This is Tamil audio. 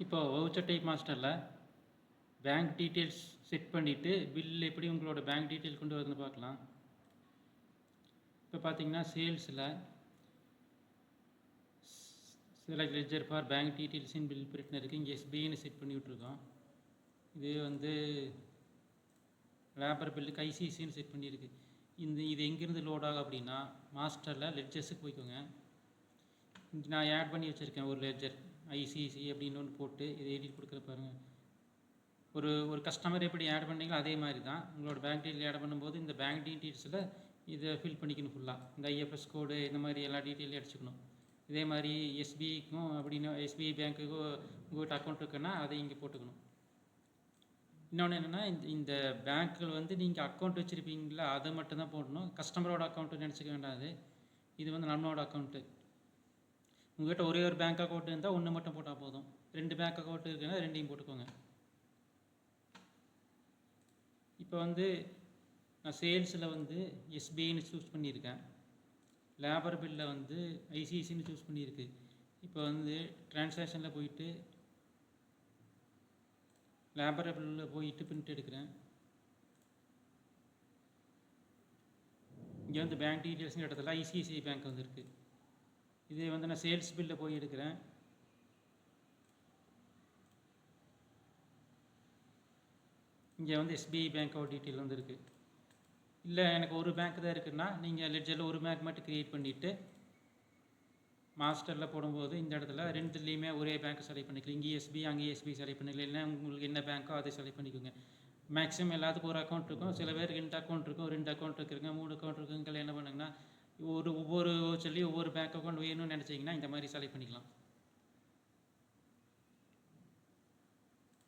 இப்போ வவுச்சர் டைப் மாஸ்டரில் பேங்க் டீட்டெயில்ஸ் செட் பண்ணிவிட்டு பில் எப்படி உங்களோட பேங்க் டீட்டெயில் கொண்டு வருதுன்னு பார்க்கலாம். இப்போ பார்த்தீங்கன்னா சேல்ஸில் select ledger for bank details in bill பிரிட்னு இருக்குது. இங்கே எஸ்பிஐன்னு செட் பண்ணி விட்ருக்கோம். இது வந்து லேபர் பில்லுக்கு ஐசிசின்னு செட் பண்ணியிருக்கு. இது எங்கேருந்து லோட் ஆகும் அப்படின்னா மாஸ்டரில் லெட்ஜர்ஸுக்கு போய்க்கோங்க. இங்கே நான் ஆட் பண்ணி வச்சுருக்கேன் ஒரு லெட்ஜர் ஐசிசி அப்படின்னு ஒன்று போட்டு இதை எடிட் கொடுக்குற பாருங்கள். ஒரு கஸ்டமர் எப்படி ஆட் பண்ணீங்களோ அதே மாதிரி தான் உங்களோட பேங்க் டீட்டெயில் ஆட் பண்ணும்போது இந்த பேங்க் டீட்டெயில்ஸில் இதை ஃபில் பண்ணிக்கணும் ஃபுல்லாக. இந்த ஐஎஃப்எஸ் கோடு இந்த மாதிரி எல்லா டீட்டெயிலையும் அடிச்சுக்கணும். இதே மாதிரி எஸ்பிஐக்கும் அப்படின்னு எஸ்பிஐ பேங்க்குக்கும் உங்கள்கிட்ட அக்கௌண்ட் இருக்குன்னா அதை இங்கே போட்டுக்கணும். இன்னொன்று என்னென்னா இந்த பேங்க்கில் வந்து நீங்கள் அக்கௌண்ட் வச்சுருப்பீங்களா அதை மட்டும்தான் போடணும். கஸ்டமரோட அக்கௌண்ட்டு நினச்சிக்க வேண்டாது. இது வந்து நம்மளோட அக்கௌண்ட்டு. உங்கள்கிட்ட ஒரே ஒரு பேங்க் அக்கௌண்ட் இருந்தால் ஒன்று மட்டும் போட்டால் போதும். 2 பேங்க் அக்கௌண்ட் இருக்குன்னா 2ஐயும் போட்டுக்கோங்க. இப்போ வந்து நான் சேல்ஸில் வந்து எஸ்பிஐன்னு சூஸ் பண்ணியிருக்கேன். லேபர் பில்லில் வந்து ஐசிசின்னு சூஸ் பண்ணியிருக்கு. இப்போ வந்து டிரான்சாக்ஷனில் போயிட்டு லேபர் பில்லில் போயிட்டு பிரிண்ட் எடுக்கிறேன். இங்கே வந்து பேங்க் டீட்டெயில்ஸ்னு இடத்துல ஐசிஐசிஐ பேங்க் வந்துருக்கு. இதே வந்து நான் சேல்ஸ் பில்லில் போய் எடுக்கிறேன். இங்கே வந்து எஸ்பிஐ பேங்க்கோட டீட்டெயில் வந்துருக்கு. இல்லை எனக்கு ஒரு பேங்க் தான் இருக்குன்னா நீங்கள் லெட்ஜரில் ஒரு பேங்க் மட்டும் க்ரியேட் பண்ணிவிட்டு மாஸ்டரில் போடும்போது இந்த இடத்துல 2லேயுமே ஒரே பேங்க் செலக்ட் பண்ணிக்கலாம். இங்கேயும் எஸ்பிஐ அங்கேயும் எஸ்பிஐ செலக்ட் பண்ணிக்கலாம். இல்லைன்னா உங்களுக்கு என்ன பேங்க்கோ அதை செலக்ட் பண்ணிக்கோங்க. மேக்ஸிமம் எல்லாத்துக்கும் ஒரு அக்கௌண்ட் இருக்கும். சில பேர் 2 அக்கௌண்ட் இருக்கும், 2 அக்கௌண்ட் இருக்குங்க, 3 அக்கௌண்ட் இருக்குங்க. என்ன பண்ணுங்கன்னா ஒவ்வொரு சொல்லியும் ஒவ்வொரு பேங்க் அக்கௌண்ட் வேணும்னு நினச்சிங்கன்னா இந்த மாதிரி செலக்ட் பண்ணிக்கலாம்.